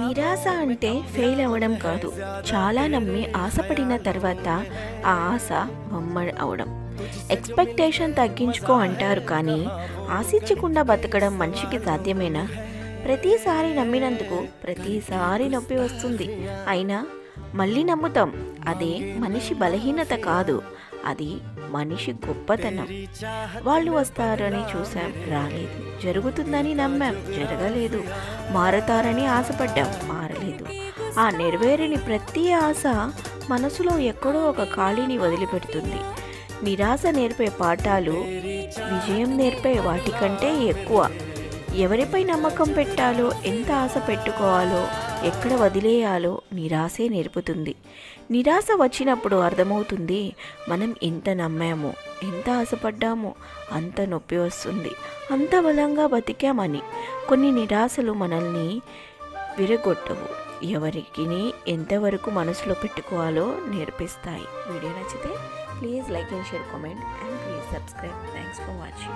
నిరాశ అంటే ఫెయిల్ అవ్వడం కాదు, చాలా నమ్మి ఆశపడిన తర్వాత ఆ ఆశ బొమ్మ అవడం. ఎక్స్పెక్టేషన్ తగ్గించుకో అంటారు, కానీ ఆశించకుండా బతకడం మనిషికి సాధ్యమేనా? ప్రతిసారి నమ్మినందుకు ప్రతిసారి నొప్పి వస్తుంది, అయినా మళ్ళీ నమ్ముతాం. అదే మనిషి బలహీనత కాదు, అది మనిషి గొప్పతనం. వాళ్ళు వస్తారని చూసాం, రాలేదు. జరుగుతుందని నమ్మాం, జరగలేదు. మారతారని ఆశపడ్డాం, మారలేదు. ఆ నెరవేరని ప్రతి ఆశ మనసులో ఎక్కడో ఒక ఖాళీని వదిలిపెడుతుంది. నిరాశ నేర్పే పాఠాలు విజయం నేర్పే వాటికంటే ఎక్కువ. ఎవరిపై నమ్మకం పెట్టాలో, ఎంత ఆశ పెట్టుకోవాలో, ఎక్కడ వదిలేయాలో నిరాశే నేర్పుతుంది. నిరాశ వచ్చినప్పుడు అర్థమవుతుంది, మనం ఎంత నమ్మామో, ఎంత ఆశపడ్డామో అంత నొప్పి వస్తుంది, అంత బలంగా బతికామని. కొన్ని నిరాశలు మనల్ని విరగొట్టవు, ఎవరికి ఎంతవరకు మనసులో పెట్టుకోవాలో నేర్పిస్తాయి. వీడియో నచ్చితే please like and share, comment and please subscribe. Thanks for watching.